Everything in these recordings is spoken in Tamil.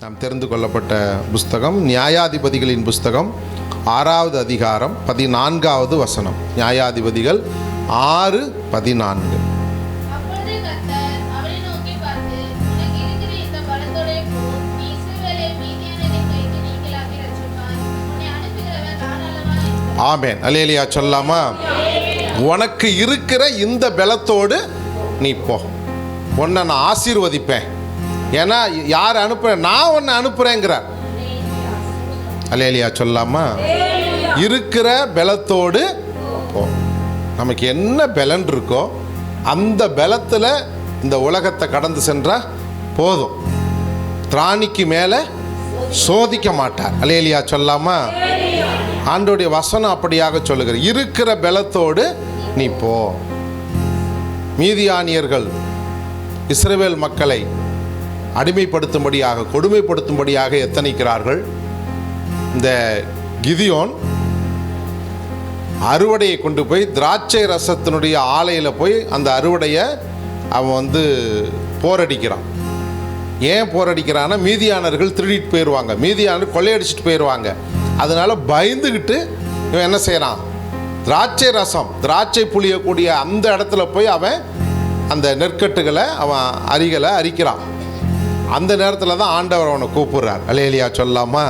நாம் தெரிந்து கொள்ளப்பட்ட புஸ்தகம் நியாயாதிபதிகளின் புஸ்தகம் 6வது அதிகாரம் 14வது வசனம். நியாயாதிபதிகள் 6:14. ஆமென், அல்லேலூயா சொல்லாமா? உனக்கு இருக்கிற இந்த பலத்தோடு நீ போ, உன்னை நான் ஆசீர்வதிப்பேன். ஏன்னா யார் அனுப்புறேன்? நான் உன்னை அனுப்புறேங்கிறார். அல்லேலூயா சொல்லாமா? இருக்கிற பலத்தோடு போ. நமக்கு என்ன பலன் இருக்கோ அந்த பலத்தில் இந்த உலகத்தை கடந்து சென்றால் போதும். திராணிக்கு மேலே சோதிக்க மாட்டார். அல்லேலூயா சொல்லாமா? ஆண்டோடைய வசனம் அப்படியாக சொல்லுகிற, இருக்கிற பலத்தோடு நீ போ. மீதியானியர்கள் இஸ்ரவேல் மக்களை அடிமைப்படுத்தும்படியாக, கொடுமைப்படுத்தும்படியாக எத்தனிக்கிறார்கள். இந்த கிதியோன் அறுவடையை கொண்டு போய் திராட்சை ரசத்தினுடைய ஆலையில் போய் அந்த அறுவடையை அவன் போரடிக்கிறான். ஏன் போரடிக்கிறான்னா, மீதியானர்கள் திருடிட்டு போயிடுவாங்க, மீதியானர் கொள்ளையடிச்சிட்டு போயிடுவாங்க. அதனால பயந்துக்கிட்டு இவன் என்ன செய்கிறான்? திராட்சை ரசம், திராட்சை புளியக்கூடிய அந்த இடத்துல போய் அவன் அந்த நெற்கட்டுகளை அவன் அரிகளை அரிக்கிறான். அந்த நேரத்தில் தான் ஆண்டவர் அவனை கூப்பிடுறார். அல்லேலூயா சொல்லாமா?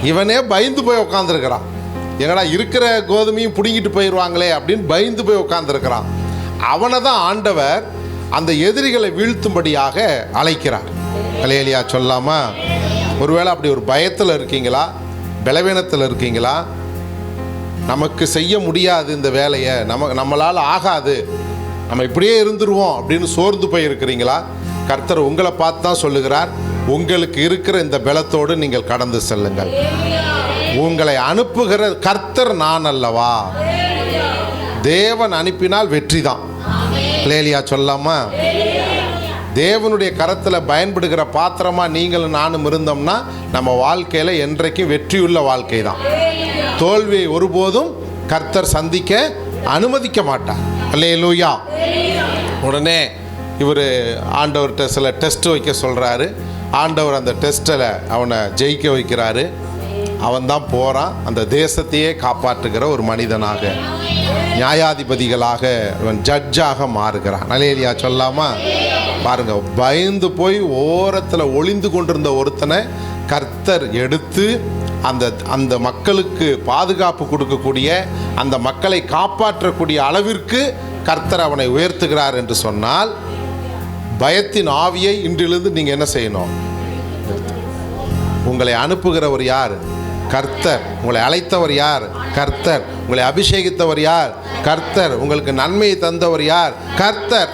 இவனே பயந்து போய் உட்காந்துருக்கிறான். எங்கடா இருக்கிற கோதுமையும் பிடுங்கிட்டு போயிடுவாங்களே அப்படின்னு பயந்து போய் உட்காந்துருக்கிறான். அவனை தான் ஆண்டவர் அந்த எதிரிகளை வீழ்த்தும்படியாக அழைக்கிறார். அல்லேலூயா சொல்லாமா? ஒருவேளை அப்படி ஒரு பயத்தில் இருக்கீங்களா? பலவீனத்தில் இருக்கீங்களா? நமக்கு செய்ய முடியாது இந்த வேலையை, நம்மளால் ஆகாது, நம்ம இப்படியே இருந்துருவோம் அப்படின்னு சோர்ந்து போய் இருக்கிறீங்களா? கர்த்தர் உங்களை பார்த்து தான் சொல்லுகிறார், உங்களுக்கு இருக்கிற இந்த பலத்தோடு நீங்கள் கடந்து செல்லுங்கள். உங்களை அனுப்புகிற கர்த்தர் நான் அல்லவா? தேவன் அனுப்பினால் வெற்றி தான். அல்லேலூயா சொல்லாமா? தேவனுடைய கரத்தில் பயன்படுகிற பாத்திரமாக நீங்களும் நானும் இருந்தோம்னா நம்ம வாழ்க்கையில் என்றைக்கும் வெற்றியுள்ள வாழ்க்கை தான். தோல்வியை ஒருபோதும் கர்த்தர் சந்திக்க அனுமதிக்க மாட்டார். அல்லேலூயா. உடனே இவர் ஆண்டவர்கிட்ட சில டெஸ்ட் வைக்க சொல்கிறாரு. ஆண்டவர் அந்த டெஸ்ட்டில் அவனை ஜெயிக்க வைக்கிறாரு. அவன் தான் போகிறான், அந்த தேசத்தையே காப்பாற்றுகிற ஒரு மனிதனாக, நியாயாதிபதிகளாக, அவன் ஜட்ஜாக மாறுகிறான். அல்லேலூயா சொல்லாமா? பாருங்க, பயந்து போய் ஓரத்தில் ஒளிந்து கொண்டிருந்த ஒருத்தனை கர்த்தர் எடுத்து அந்த மக்களுக்கு பாதுகாப்பு கொடுக்கக்கூடிய, அந்த மக்களை காப்பாற்றக்கூடிய அளவிற்கு கர்த்தர் அவனை உயர்த்துகிறார் என்று சொன்னால், பயத்தின் ஆவியை இன்றிலிருந்து நீங்கள் என்ன செய்யணும்? உங்களை அனுப்புகிறவர் யார்? கர்த்தர். உங்களை அழைத்தவர் யார்? கர்த்தர். உங்களை அபிஷேகித்தவர் யார்? கர்த்தர். உங்களுக்கு நன்மையை தந்தவர் யார்? கர்த்தர்.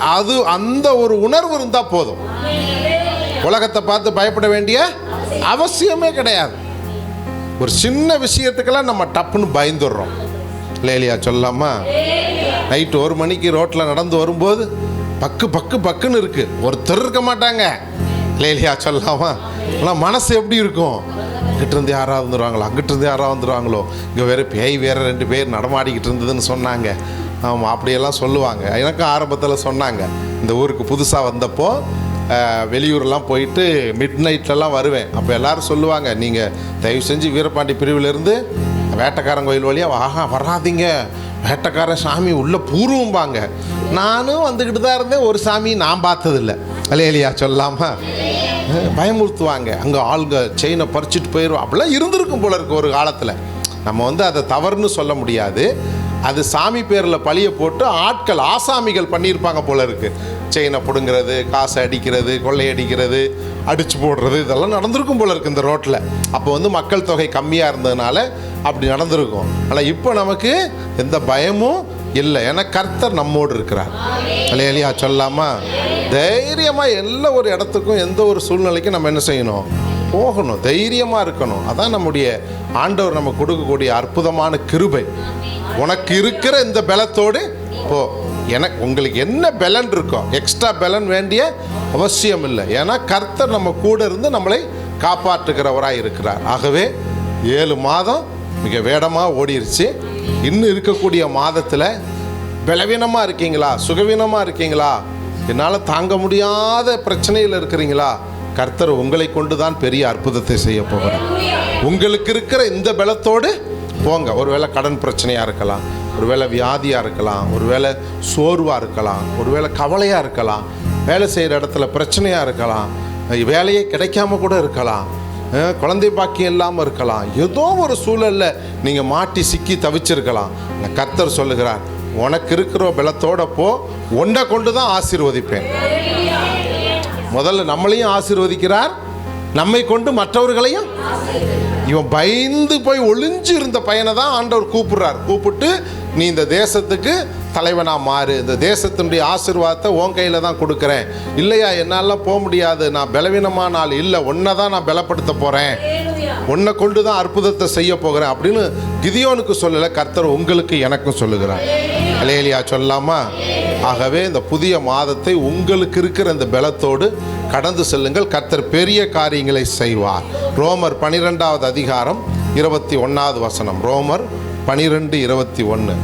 அந்த ஒரு உணர்வு இருந்தால் போதும். உலகத்தை பார்த்து பயப்பட வேண்டிய அவசியமே கிடையாது. ஒரு சின்ன விஷயத்துக்கெல்லாம் நம்ம டப்புன்னு பயந்துடுறோம். இல்லையா சொல்லாமா? நைட்டு 1 மணிக்கு ரோட்டில் நடந்து வரும்போது பக்குன்னு இருக்கு, ஒருத்தர் இருக்க மாட்டாங்க. இல்லையா சொல்லாமா? ஆனால் மனசு எப்படி இருக்கும்? இங்கிட்டிருந்து யாராவது வந்துடுவாங்களோ, அங்கிட்டிருந்து யாராவது வந்துடுவாங்களோ, இங்கே வேறு பேய் வேறு 2 பேர் நடமாடிக்கிட்டு இருந்ததுன்னு சொன்னாங்க. ஆமாம், அப்படியெல்லாம் சொல்லுவாங்க. எனக்கும் ஆரம்பத்தில் சொன்னாங்க. இந்த ஊருக்கு புதுசாக வந்தப்போ வெளியூரெலாம் போயிட்டு மிட் நைட்லலாம் வருவேன். அப்போ எல்லோரும் சொல்லுவாங்க, நீங்கள் தயவு செஞ்சு வீரபாண்டி பிரிவிலேருந்து வேட்டைக்காரன் கோயில் வழியாக வராதிங்க, வேட்டைக்காரன் சாமி உள்ளே பூர்வம்பாங்க. நானும் வந்துக்கிட்டு தான் இருந்தேன், ஒரு சாமி நான் பார்த்ததில்லை. அல்லேலூயா சொல்லாமா? பயமுறுத்துவாங்க. அங்கே ஆளுங்க செயினை பறிச்சுட்டு போயிடுவோம். அப்படிலாம் இருந்திருக்கும் போல இருக்குது ஒரு காலத்தில். நம்ம அதை தவறுன்னு சொல்ல முடியாது. அது சாமி பேரில் பழியை போட்டு ஆட்கள் ஆசாமிகள் பண்ணியிருப்பாங்க போல இருக்குது. செயினை பிடுங்கிறது, காசை அடிக்கிறது, கொள்ளையடிக்கிறது, அடித்து போடுறது, இதெல்லாம் நடந்திருக்கும் போல இருக்குது இந்த ரோட்டில். அப்போ மக்கள் தொகை கம்மியாக இருந்ததுனால அப்படி நடந்திருக்கும். ஆனால் இப்போ நமக்கு எந்த பயமும் இல்லை. ஏன்னா கர்த்தர் நம்மோடு இருக்கிறார். அல்லேலூயா சொல்லாமா? தைரியமாக எல்லா ஒரு இடத்துக்கும், எந்த ஒரு சூழ்நிலைக்கும் நம்ம என்ன செய்யணும்? போகணும், தைரியமாக இருக்கணும். அதான் நம்முடைய ஆண்டவர் நம்ம கொடுக்கக்கூடிய அற்புதமான கிருபை. உனக்கு இருக்கிற இந்த பலத்தோடு போ. உங்களுக்கு என்ன பலன் இருக்கோ, எக்ஸ்ட்ரா பலன் வேண்டிய அவசியம் இல்லை. ஏன்னா கர்த்தர் நம்ம கூட இருந்து நம்மளை காப்பாற்றுகிறவராக இருக்கிறார். ஆகவே 7 மாதம் மிக வேகமாக ஓடிருச்சு. இன்னும் இருக்கக்கூடிய மாதத்தில் பலவீனமாக இருக்கீங்களா? சுகவீனமாக இருக்கீங்களா? என்னால் தாங்க முடியாத பிரச்சனையில் இருக்கிறீங்களா? கர்த்தர் உங்களை கொண்டு தான் பெரிய அற்புதத்தை செய்ய போகிறார். உங்களுக்கு இருக்கிற இந்த பலத்தோடு போங்க. ஒருவேளை கடன் பிரச்சனையாக இருக்கலாம், ஒருவேளை வியாதியாக இருக்கலாம், ஒருவேளை சோர்வாக இருக்கலாம், ஒருவேளை கவலையாக இருக்கலாம், வேலை செய்கிற இடத்துல பிரச்சனையாக இருக்கலாம், வேலையே கிடைக்காம கூட இருக்கலாம், குழந்தை பாக்கியம் இல்லாமல் இருக்கலாம், ஏதோ ஒரு சூழலில் நீங்கள் மாட்டி சிக்கி தவிச்சிருக்கலாம். கர்த்தர் சொல்லுகிறார், உனக்கு இருக்கிற பலத்தோட போ, ஒன்றை கொண்டு தான் ஆசீர்வதிப்பேன். முதல்ல நம்மளையும் ஆசீர்வதிக்கிறார், நம்மை கொண்டு மற்றவர்களையும். இவன் பயந்து போய் ஒளிஞ்சு இருந்த பையனை தான் ஆண்டவர் கூப்பிட்டு நீ இந்த தேசத்துக்கு தலைவனா மாறு, இந்த தேசத்தினுடைய ஆசீர்வாதத்தை உன் கையில் தான் கொடுக்குறேன். இல்லையா, என்னாலாம் போக முடியாது, நான் பலவீனமான ஆள் இல்லை, உன்னை தான் நான் பலப்படுத்த போகிறேன், உன்னை கொண்டு தான் அற்புதத்தை செய்ய போகிறேன் அப்படின்னு கிதியோனுக்கு சொல்லலை, கர்த்தர் உங்களுக்கு எனக்கும் சொல்லுகிறார். அல்லேலூயா சொல்லாமா? ஆகவே இந்த புதிய மாதத்தை உங்களுக்கு இருக்கிற இந்த பலத்தோடு கடந்து செல்லுங்கள். கர்த்தர் பெரிய காரியங்களை செய்வார். ரோமர் 12வது அதிகாரம் 21வது வசனம். ரோமர் 12:21.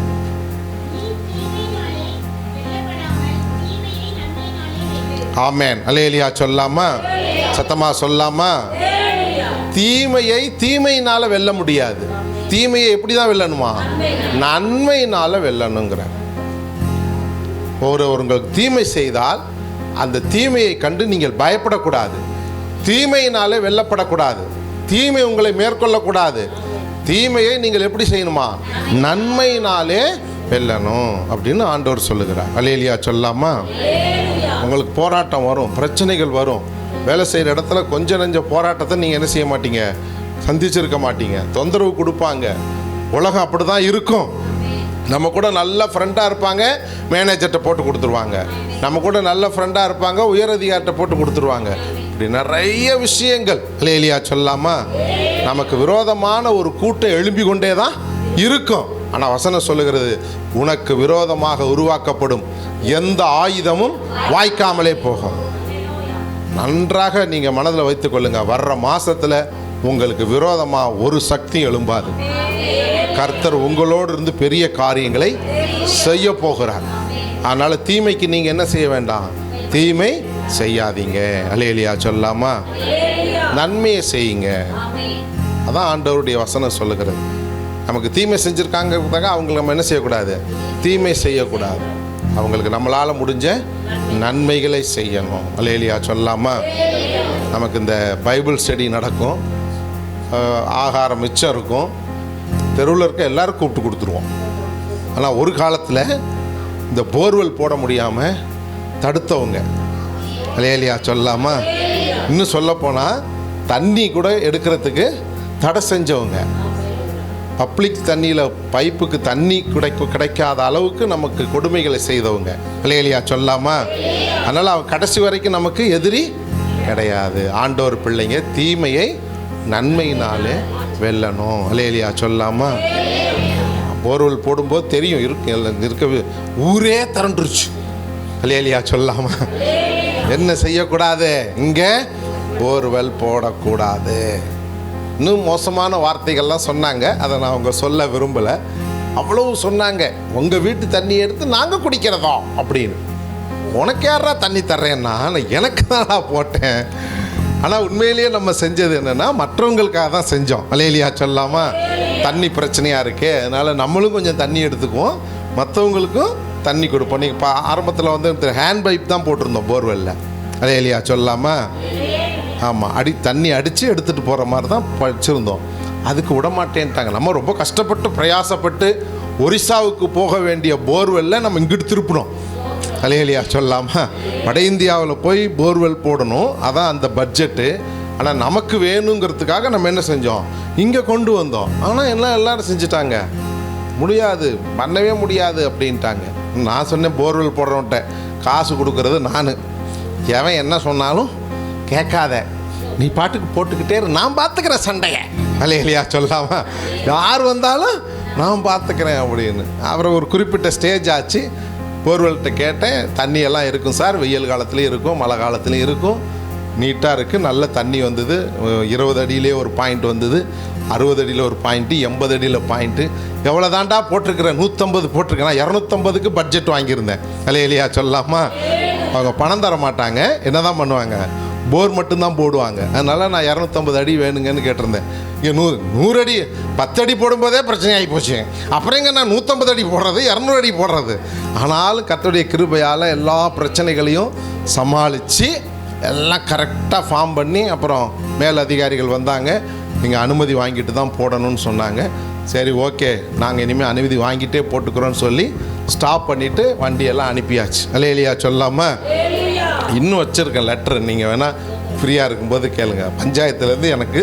ஆமென். அல்லேலூயா சொல்லாமா? சத்தமா சொல்லாமா? தீமையை தீமையினால வெல்ல முடியாது. தீமையை எப்படி தான் வெல்லணுமா? நன்மையினால வெல்லணுங்கிற. ஒருவருக்கு தீமை செய்தால் அந்த தீமையை கண்டு நீங்கள் பயப்படக்கூடாது. தீமையினாலே வெல்லப்படக்கூடாது. தீமை உங்களை மேற்கொள்ளக்கூடாது. தீமையை நீங்கள் எப்படி செய்யணுமா? நன்மையினாலே வெல்லணும் அப்படின்னு ஆண்டவர் சொல்லுகிறார். அல்லேலூயா சொல்லாமா? உங்களுக்கு போராட்டம் வரும், பிரச்சனைகள் வரும். வேலை செய்கிற இடத்துல கொஞ்சம் நெஞ்ச போராட்டத்தை நீங்கள் என்ன செய்ய மாட்டீங்க? சந்திச்சிருக்க மாட்டீங்க. தொந்தரவு கொடுப்பாங்க. உலகம் அப்படி தான் இருக்கும். நம்ம கூட நல்ல ஃப்ரெண்டாக இருப்பாங்க, மேனேஜர்கிட்ட போட்டு கொடுத்துருவாங்க. நம்ம கூட நல்ல ஃப்ரெண்டாக இருப்பாங்க, உயரதிகாரிட்ட போட்டு கொடுத்துருவாங்க. இப்படி நிறைய விஷயங்கள் அல்லேலூயா சொல்லாமா? நமக்கு விரோதமான ஒரு கூட்டம் எழும்பி கொண்டே தான் இருக்கும். ஆனால் வசனம் சொல்லுகிறது, உனக்கு விரோதமாக உருவாக்கப்படும் எந்த ஆயுதமும் வாய்க்காமலே போகும். நன்றாக நீங்கள் மனதில் வைத்துக் கொள்ளுங்க. வர்ற மாதத்தில் உங்களுக்கு விரோதமாக ஒரு சக்தி எழும்பாது. கர்த்தர் உங்களோடு இருந்து பெரிய காரியங்களை செய்ய போகிறார். அதனால் தீமைக்கு நீங்கள் என்ன செய்ய வேண்டாம்? தீமை செய்யாதீங்க. அல்லேலூயா சொல்லாமா? நன்மையை செய்யுங்க. அதான் ஆண்டவருடைய வசனம் சொல்லுகிறது. நமக்கு தீமை செஞ்சுருக்காங்கிறதுக்காக அவங்களுக்கு நம்ம என்ன செய்யக்கூடாது? தீமை செய்யக்கூடாது. அவங்களுக்கு நம்மளால் முடிஞ்ச நன்மைகளை செய்யணும். அல்லேலூயா சொல்லாமா? நமக்கு இந்த பைபிள் ஸ்டடி நடக்கும், ஆகாரம் மிச்சம் இருக்கும், தெருவில் இருக்க எல்லோரும் கூப்பிட்டு கொடுத்துருவோம். ஆனால் ஒரு காலத்தில் இந்த போர்வெல் போட முடியாமல் தடுத்தவங்க. அல்லேலூயா சொல்லாமா? இன்னும் சொல்லப்போனால் தண்ணி கூட எடுக்கிறதுக்கு தடை செஞ்சவங்க. பப்ளிக் தண்ணியில் பைப்புக்கு தண்ணி கிடைக்காத அளவுக்கு நமக்கு கொடுமைகளை செய்தவங்க. அல்லேலூயா சொல்லாமா? அதனால் அவன் கடைசி வரைக்கும் நமக்கு எதிரி கிடையாது. ஆண்டவர் பிள்ளைங்க தீமையை நன்மையினாலே வெல்லணும். அல்லேலூயா சொல்லாமா? போர்வெல் போடும்போது தெரியும், இருக்க ஊரே திரண்டுருச்சு. அல்லேலூயா சொல்லாமா? என்ன செய்யக்கூடாது? இங்கே போர்வெல் போடக்கூடாது. இன்னும் மோசமான வார்த்தைகள்லாம் சொன்னாங்க. அதை நான் அவங்க சொல்ல விரும்பலை. அவ்வளவு சொன்னாங்க. உங்கள் வீட்டு தண்ணி எடுத்து நாங்கள் குடிக்கிறதா அப்படின்னு. உனக்கு யாரா தண்ணி தர்றேன்னா? எனக்கு தான் நான் போட்டேன். ஆனால் உண்மையிலேயே நம்ம செஞ்சது என்னென்னா மற்றவங்களுக்காக தான் செஞ்சோம். அல்லேலூயா சொல்லாமா? தண்ணி பிரச்சனையாக இருக்கே, அதனால் நம்மளும் கொஞ்சம் தண்ணி எடுத்துக்குவோம், மற்றவங்களுக்கும் தண்ணி கொடுப்போம். நீங்கள் ஆரம்பத்தில் வந்து ஹேண்ட் பைப் தான் போட்டிருந்தோம் போர்வெல்ல. அல்லேலூயா சொல்லாமா? ஆமாம், தண்ணி அடித்து எடுத்துகிட்டு போகிற மாதிரி தான் வச்சுருந்தோம். அதுக்கு விடமாட்டேன்ட்டாங்க. நம்ம ரொம்ப கஷ்டப்பட்டு பிரயாசப்பட்டு ஒரிசாவுக்கு போக வேண்டிய போர்வெல்ல நம்ம இங்கிட்டு திருப்பினோம். அல்லேலூயா சொல்லாமா? வட இந்தியாவில் போய் போர்வெல் போடணும், அதான் அந்த பட்ஜெட்டு. ஆனால் நமக்கு வேணுங்கிறதுக்காக நம்ம என்ன செஞ்சோம்? இங்கே கொண்டு வந்தோம். ஆனால் எல்லாரும் செஞ்சுட்டாங்க. முடியாது, பண்ணவே முடியாது அப்படின்ட்டாங்க. நான் சொன்னேன், போர்வெல் போடுறவன்ட்ட காசு கொடுக்கறது நான். எவன் என்ன சொன்னாலும் கேட்காத, நீ பாட்டுக்கு போட்டுக்கிட்டே நான் பார்த்துக்கிறேன் சண்டையை. அல்லேலூயா சொல்லாமா? யார் வந்தாலும் நான் பார்த்துக்கிறேன் அப்படின்னு. அப்புறம் ஒரு குறிப்பிட்ட ஸ்டேஜ் ஆச்சு. போர்வெல்கிட்ட கேட்டேன், தண்ணியெல்லாம் இருக்கும் சார், வெயில் காலத்துலேயும் இருக்கும், மழை காலத்துலேயும் இருக்கும், நீட்டாக இருக்குது, நல்ல தண்ணி வந்தது. 20 அடியிலே ஒரு பாயிண்ட் வந்தது, 60 அடியில் ஒரு பாயிண்ட்டு, 80 அடியில் பாயிண்ட்டு. எவ்வளோ தாண்டா போட்டிருக்கிறேன்? 150 போட்டிருக்கேன். 250க்கு பட்ஜெட் வாங்கியிருந்தேன். அல்லேலூயா சொல்லாமா? அவங்க பணம் தர மாட்டாங்க. என்ன தான் பண்ணுவாங்க? போர் மட்டும்தான் போடுவாங்க. அதனால் நான் 250 அடி வேணுங்கன்னு கேட்டிருந்தேன். இங்கே 100 அடி 10 அடி போடும்போதே பிரச்சனை ஆகி போச்சு. அப்புறம் எங்கே நான் 150 அடி போடுறது, 200 அடி போடுறது. ஆனாலும் கர்த்தருடைய கிருபையால் எல்லா பிரச்சனைகளையும் சமாளித்து எல்லாம் கரெக்டாக ஃபார்ம் பண்ணி அப்புறம் மேல் அதிகாரிகள் வந்தாங்க. நீங்கள் அனுமதி வாங்கிட்டு தான் போடணும்னு சொன்னாங்க. சரி ஓகே, நாங்கள் இனிமேல் அனுமதி வாங்கிட்டே போட்டுக்கிறோன்னு சொல்லி ஸ்டாப் பண்ணிவிட்டு வண்டியெல்லாம் அனுப்பியாச்சு. அல்லேலூயா சொல்லாமல் இன்னும் வச்சுருக்கேன் லெட்ரு, நீங்கள் வேணால் ஃப்ரீயாக இருக்கும்போது கேளுங்க. பஞ்சாயத்துலேருந்து எனக்கு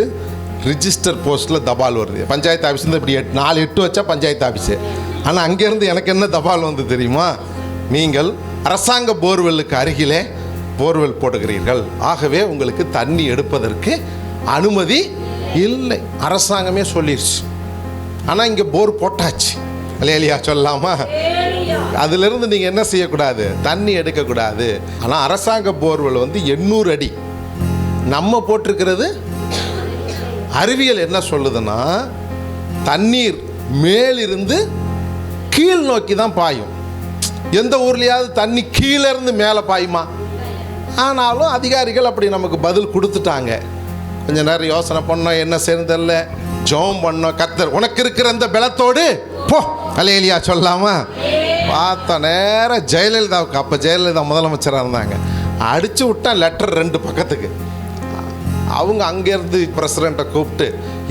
ரிஜிஸ்டர் போஸ்ட்டில் தபால் வருது. பஞ்சாயத்து ஆஃபீஸ்லேருந்து இப்படி 4-8 வச்சா பஞ்சாயத்து ஆஃபீஸு. ஆனால் அங்கேருந்து எனக்கு என்ன தபால் வந்து தெரியுமா? நீங்கள் அரசாங்க போர்வெல்லுக்கு அருகிலே போர்வெல் போட்டுக்கிறீர்கள், ஆகவே உங்களுக்கு தண்ணி எடுப்பதற்கு அனுமதி இல்லை. அரசாங்கமே சொல்லிடுச்சு. ஆனால் இங்கே போர் போட்டாச்சு. அல்லேலூயா சொல்லாமா? அதிலிருந்து நீங்கள் என்ன செய்யக்கூடாது? தண்ணி எடுக்கக்கூடாது. ஆனால் அரசாங்க போர்வெல் வந்து 800 அடி. நம்ம போட்டிருக்கிறது அறிவியல் என்ன சொல்லுதுன்னா, தண்ணீர் மேலிருந்து கீழ் நோக்கி தான் பாயும். எந்த ஊர்லேயாவது தண்ணி கீழே இருந்து மேலே பாயுமா? ஆனாலும் அதிகாரிகள் அப்படி நமக்கு பதில் கொடுத்துட்டாங்க. கொஞ்ச நேரம் யோசனை பண்ணோம், என்ன சேர்ந்தல்ல, ஜெபம் பண்ணோம். கர்த்தர் உனக்கு இருக்கிற அந்த பலத்தோடு போ, அல்லேலூயா சொல்லாமா? பார்த்த நேரம் ஜெயலலிதாவுக்கு, அப்போ ஜெயலலிதா முதலமைச்சராக இருந்தாங்க, அடித்து விட்டேன் லெட்டர் 2 பக்கத்துக்கு. அவங்க அங்கேருந்து பிரசிடெண்ட்டை கூப்பிட்டு,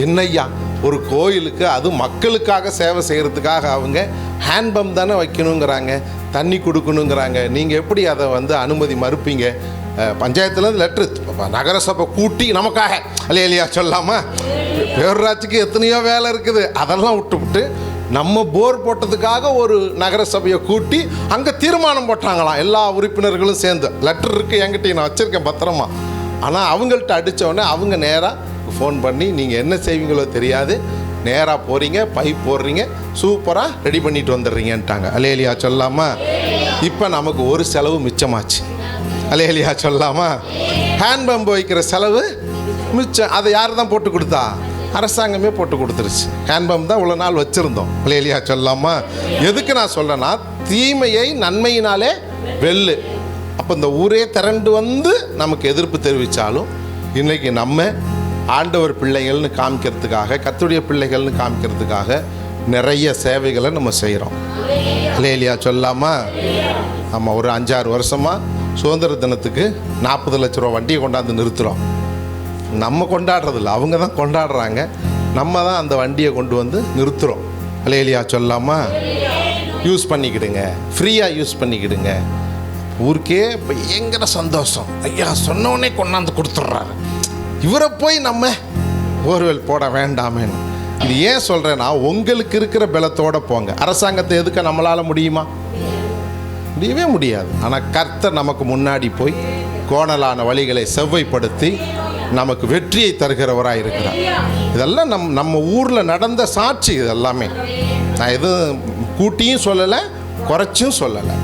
என்னய்யா ஒரு கோயிலுக்கு அது மக்களுக்காக சேவை செய்கிறதுக்காக அவங்க ஹேண்ட் பம்ப் தானே வைக்கணுங்கிறாங்க, தண்ணி கொடுக்கணுங்கிறாங்க, நீங்கள் எப்படி அதை வந்து அனுமதி மறுப்பீங்க? பஞ்சாயத்துலேருந்து லெட்ரு, நகரசபை கூட்டி நமக்காக, அல்லேலூயா சொல்லாமல்? பேரூராட்சிக்கு எத்தனையோ வேலை இருக்குது, அதெல்லாம் விட்டு நம்ம போர் போட்டதுக்காக ஒரு நகரசபையை கூட்டி அங்கே தீர்மானம் போட்டாங்களாம் எல்லா உறுப்பினர்களும் சேர்ந்து. லெட்டர் இருக்குது என்கிட்ட, நான் வச்சுருக்கேன் பத்திரமா. ஆனால் அவங்கள்ட்ட அடித்தோடனே அவங்க நேராக ஃபோன் பண்ணி, நீங்கள் என்ன செய்வீங்களோ தெரியாது, நேராக போகிறீங்க, பைப் போடுறீங்க, சூப்பராக ரெடி பண்ணிட்டு வந்துடுறீங்கன்ட்டாங்க. அல்லேலூயா சொல்லாமல்? இப்போ நமக்கு ஒரு செலவு மிச்சமாச்சு. அல்லேலூயா சொல்லாமல்? ஹேண்ட் பம்ப் வைக்கிற செலவு மிச்சம். அதை யார் தான் போட்டு கொடுத்தா? அரசாங்கமே போட்டு கொடுத்துருச்சு. ஹேண்ட் பம்ப் தான் இவ்வளோ நாள் வச்சுருந்தோம். அல்லேலூயா சொல்லாமல்? எதுக்கு நான் சொல்கிறேன்னா, தீமையை நன்மையினாலே வெல்லு. அப்போ இந்த ஊரே திரண்டு வந்து நமக்கு எதிர்ப்பு தெரிவித்தாலும் இன்றைக்கி நம்ம ஆண்டவர் பிள்ளைகள்னு காமிக்கிறதுக்காக, கர்த்தருடைய பிள்ளைகள்னு காமிக்கிறதுக்காக நிறைய சேவைகளை நம்ம செய்கிறோம். அல்லேலூயா சொல்லாமல்? நம்ம ஒரு 5-6 வருஷமாக சுதந்திர தினத்துக்கு 40 லட்ச ரூபா வண்டியை கொண்டாந்து நிறுத்துகிறோம். நம்ம கொண்டாடுறதில்ல, அவங்க தான் கொண்டாடுறாங்க. நம்ம தான் அந்த வண்டியை கொண்டு வந்து நிறுத்துகிறோம். அல்லேலூயா சொல்லாமல்? யூஸ் பண்ணிக்கிடுங்க, ஃப்ரீயாக யூஸ் பண்ணிக்கிடுங்க. ஊருக்கே பயங்கர சந்தோஷம். ஐயா சொன்னோடனே கொண்டாந்து கொடுத்துட்றாரு, இவரை போய் நம்ம போர்வெல் போட வேண்டாமேன்னு. இது ஏன் சொல்கிறேன்னா, உங்களுக்கு இருக்கிற பலத்தோடு போங்க. அரசாங்கத்தை எதுக்க நம்மளால் முடியுமா? முடியவே முடியாது. ஆனால் கர்த்தர் நமக்கு முன்னாடி போய் கோணலான வழிகளை செவ்வைப்படுத்தி நமக்கு வெற்றியை தருகிறவராக இருக்கிறார். இதெல்லாம் நம்ம ஊரில் நடந்த சாட்சி. இதெல்லாமே நான் எதுவும் கூட்டியும் சொல்லலை, குறைச்சும் சொல்லலை.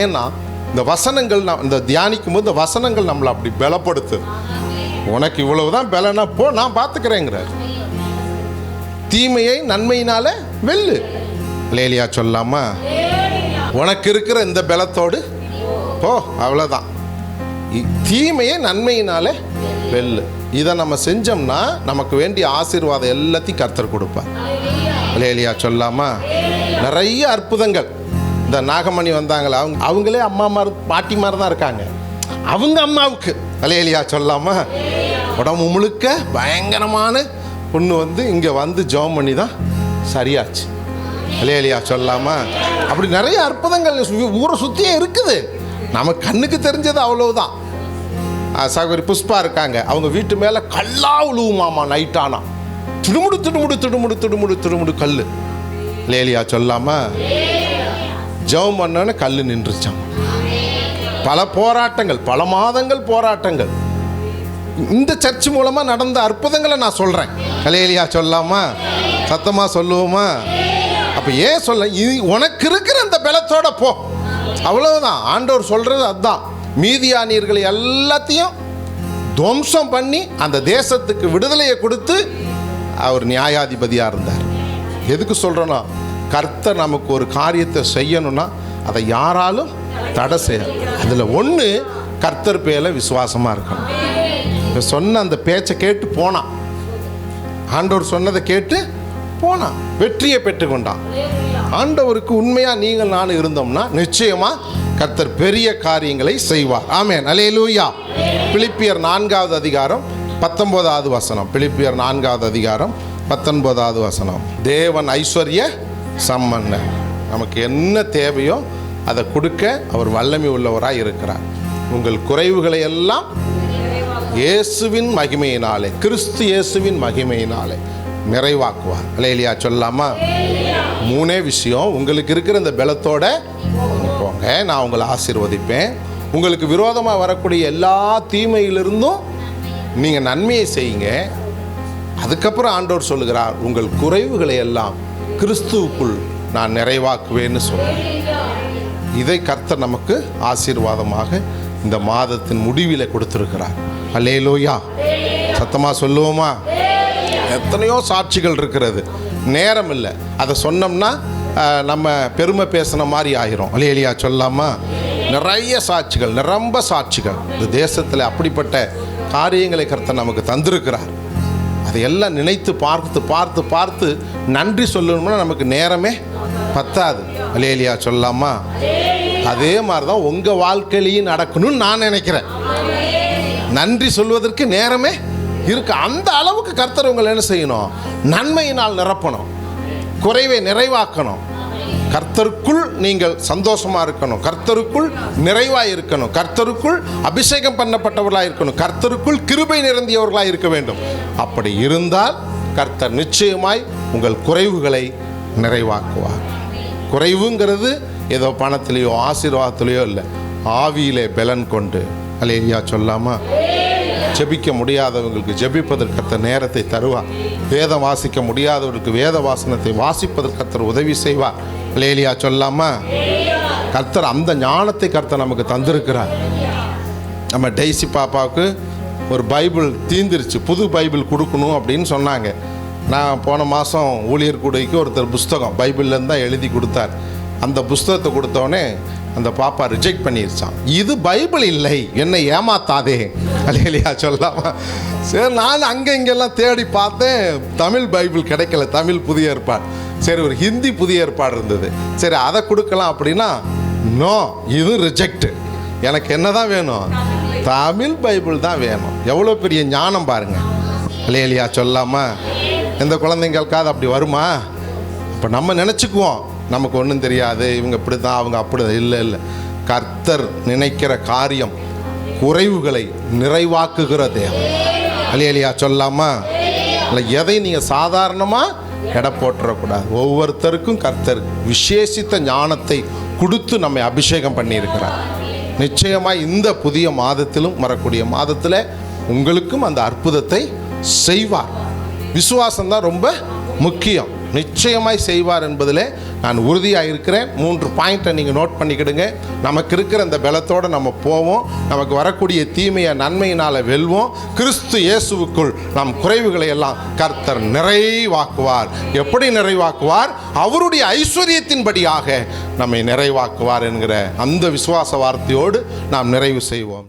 ஏன்னா இந்த வசனங்கள் இந்த தியானிக்கும் போது இந்த வசனங்கள் நம்மளை அப்படி பலப்படுத்துது. உனக்கு இவ்வளவு தான் பலனா போ, நான் பார்த்துக்கிறேங்கிறார். தீமையை நன்மையினால வெல்லு. அல்லேலூயா சொல்லாமா? உனக்கு இருக்கிற இந்த பலத்தோடு போ, அவ்வளோதான். தீமையை நன்மையினால வெல்லு. இதை நம்ம செஞ்சோம்னா நமக்கு வேண்டிய ஆசீர்வாதம் எல்லாத்தையும் கர்த்தர் கொடுப்பார். அல்லேலூயா சொல்லாமா? நிறைய அற்புதங்கள். இந்த நாகமணி வந்தாங்களே, அவங்களே அம்மாமார் பாட்டிமார் தான் இருக்காங்க. அவங்க அம்மாவுக்கு அல்லேலூயா சொல்லாமா? உடம்பு முழுக்க பயங்கரமான பொண்ணு வந்து இங்கே வந்து ஜெபம் பண்ணி தான் சரியாச்சு. அல்லேலூயா சொல்லாமா? அப்படி நிறைய அற்புதங்கள் ஊரை சுற்றியே இருக்குது. நம்ம கண்ணுக்கு தெரிஞ்சது அவ்வளவுதான். சகோதரி புஷ்பா இருக்காங்க, அவங்க வீட்டு மேலே கல்லா உழுவுமாமா நைட்டானா, துடுமுடு துடுமுடு துடுமுடு துடுமுடு துடுமுடு கல். அல்லேலூயா சொல்லாமா? ஜெபம் பண்ணோன்னு கல் நின்றுச்சான். பல போராட்டங்கள், பல மாதங்கள் போராட்டங்கள். இந்த சர்ச் மூலமாக நடந்த அற்புதங்களை நான் சொல்கிறேன். அல்லேலூயா சொல்லாமா? சத்தமாக சொல்லுவோமா? அப்போ ஏன் சொல்ல, உனக்கு இருக்கிற அந்த பலத்தோட போ, அவ்வளவுதான். ஆண்டவர் சொல்கிறது அதுதான். மீதியானியர்களை எல்லாத்தையும் துவம்சம் பண்ணி அந்த தேசத்துக்கு விடுதலையை கொடுத்து அவர் நியாயாதிபதியாக இருந்தார். எதுக்கு சொல்கிறோன்னா, கர்த்தர் நமக்கு ஒரு காரியத்தை செய்யணும்னா அதை யாராலும் தடை செய்ய. அதில் ஒன்று, கர்த்தர் பேரில் விசுவாசமாக இருக்கணும். சொன்ன அந்த பேச்சை கேட்டு போனான். ஆண்டவர் சொன்னதை கேட்டு போனான், வெற்றியை பெற்றுக்கொண்டான். ஆண்டவருக்கு உண்மையாக நீங்கள் நானும் இருந்தோம்னா நிச்சயமாக கர்த்தர் பெரிய காரியங்களை செய்வார். ஆமென், அல்லேலூயா. பிலிப்பியர் 4வது அதிகாரம் 19வது வசனம். பிலிப்பியர் 4வது அதிகாரம் 19வது வசனம். தேவன் ஐஸ்வர்ய சம்பன்னர். நமக்கு என்ன தேவையோ அதை கொடுக்க அவர் வல்லமை உள்ளவராக இருக்கிறார். உங்கள் குறைவுகளை எல்லாம் இயேசுவின் மகிமையினாலே, கிறிஸ்து இயேசுவின் மகிமையினாலே நிறைவாக்குவார். அல்லேலூயா சொல்லாமா? 3 விஷயம். உங்களுக்கு இருக்கிற இந்த பலத்தோட போங்க, நான் உங்களை ஆசீர்வதிப்பேன். உங்களுக்கு விரோதமாக வரக்கூடிய எல்லா தீமையிலிருந்தும் நீங்கள் நன்மையை செய்யுங்க. அதுக்கப்புறம் ஆண்டவர் சொல்லுகிறார், உங்கள் குறைவுகளை எல்லாம் கிறிஸ்துவுக்குள் நான் நிறைவாக்குவேன்னு சொல்கிறேன். இதை கர்த்தர் நமக்கு ஆசீர்வாதமாக இந்த மாதத்தின் முடிவில் கொடுத்துருக்கிறார். அல்லேலூயா. சத்தமாக சொல்லுவோமா? எத்தனையோ சாட்சிகள் இருக்கிறது, நேரம் இல்லை. அதை சொன்னோம்னா நம்ம பெருமை பேசின மாதிரி ஆகிரும். அல்லேலூயா சொல்லாமா? நிறைய சாட்சிகள், நிரம்ப சாட்சிகள். இந்த தேசத்தில் அப்படிப்பட்ட காரியங்களை கர்த்தர் நமக்கு தந்திருக்கிறார். அதையெல்லாம் நினைத்து பார்த்து பார்த்து பார்த்து நன்றி சொல்லணும்னா நமக்கு நேரமே பத்தாது. அல்லேலூயா சொல்லாமா? அதே மாதிரி தான் உங்கள் வாழ்க்கையிலையும் நடக்கணும்னு நான் நினைக்கிறேன். நன்றி சொல்வதற்கு நேரமே இருக்கு. அந்த அளவுக்கு கர்த்தர் உங்களை என்ன செய்யணும்? நன்மையினால் நிரப்பணும், குறைவை நிறைவாக்கணும். கர்த்தருக்குள் நீங்கள் சந்தோஷமாக இருக்கணும், கர்த்தருக்குள் நிறைவாக இருக்கணும், கர்த்தருக்குள் அபிஷேகம் பண்ணப்பட்டவர்களாக இருக்கணும், கர்த்தருக்குள் கிருபை நிரம்பியவர்களாக இருக்க வேண்டும். அப்படி இருந்தால் கர்த்தர் நிச்சயமாய் உங்கள் குறைவுகளை நிறைவாக்குவார். குறைவுங்கிறது ஏதோ பணத்திலேயோ ஆசீர்வாதத்திலேயோ இல்லை, ஆவியிலே பலன் கொண்டு. அல்லேலூயா சொல்லாமா? ஜெபிக்க முடியாதவங்களுக்கு ஜெபிப்பதற்கு நேரத்தை தருவார். வேதம் வாசிக்க முடியாதவர்களுக்கு வேத வாசனத்தை வாசிப்பதற்கு உதவி செய்வார். அல்லேலூயா சொல்லாமா? கர்த்தர் அந்த ஞானத்தை கர்த்தர் நமக்கு தந்திருக்கிறார். நம்ம டெய்ஸி பாப்பாவுக்கு ஒரு பைபிள் தீந்துருச்சு, புது பைபிள் கொடுக்கணும் அப்படின்னு சொன்னாங்க. நான் போன மாதம் ஊழியர் கூடைக்கு ஒருத்தர் புஸ்தகம் பைபிள்லேருந்து தான் எழுதி கொடுத்தார். அந்த புஸ்தகத்தை கொடுத்தோடனே அந்த பாப்பா ரிஜெக்ட் பண்ணிருச்சான். இது பைபிள் இல்லை, என்னை ஏமாத்தாதே. அல்லேலூயா சொல்லாமா? சரி, நான் அங்கே இங்கெல்லாம் தேடி பார்த்தேன், தமிழ் பைபிள் கிடைக்கல, தமிழ் புதிய ஏற்பாடு. சரி, ஒரு ஹிந்தி புதிய ஏற்பாடு இருந்தது. சரி, அதை கொடுக்கலாம் அப்படின்னா, நோ, இது ரிஜெக்டு. எனக்கு என்ன தான் வேணும்? தமிழ் பைபிள் தான் வேணும். எவ்வளோ பெரிய ஞானம் பாருங்கள். அல்லேலூயா சொல்லாமா? எந்த குழந்தைங்களுக்காவது அப்படி வருமா? இப்போ நம்ம நினச்சிக்குவோம் நமக்கு ஒன்றும் தெரியாது, இவங்க இப்படி தான், அவங்க அப்படி தான். இல்லை இல்லை, கர்த்தர் நினைக்கிற காரியம் குறைவுகளை நிறைவாக்குகிற தேவன். அல்லேலூயா சொல்லாமா? இல்லை, எதை நீங்கள் சாதாரணமாக எடை போட்டுறக்கூடாது. ஒவ்வொருத்தருக்கும் கர்த்தர் விசேஷித்த ஞானத்தை கொடுத்து நம்மை அபிஷேகம் பண்ணியிருக்கிறார். நிச்சயமாக இந்த புதிய மாதத்திலும் வரக்கூடிய மாதத்தில் உங்களுக்கும் அந்த அற்புதத்தை செய்வார். விசுவாசம்தான் ரொம்ப முக்கியம். நிச்சயமாய் செய்வார் என்பதில் நான் உறுதியாக இருக்கிறேன். 3 பாயிண்ட்டை நீங்கள் நோட் பண்ணிக்கிடுங்க. நமக்கு இருக்கிற அந்த பலத்தோடு நம்ம போவோம், நமக்கு வரக்கூடிய தீமையை நன்மையினால் வெல்வோம். கிறிஸ்து இயேசுவுக்குள் நம் குறைவுகளை எல்லாம் கர்த்தர் நிறைவாக்குவார். எப்படி நிறைவாக்குவார்? அவருடைய ஐஸ்வர்யத்தின்படியாக நம்மை நிறைவாக்குவார் என்கிற அந்த விசுவாச வார்த்தையோடு நாம் நிறைவு செய்வோம்.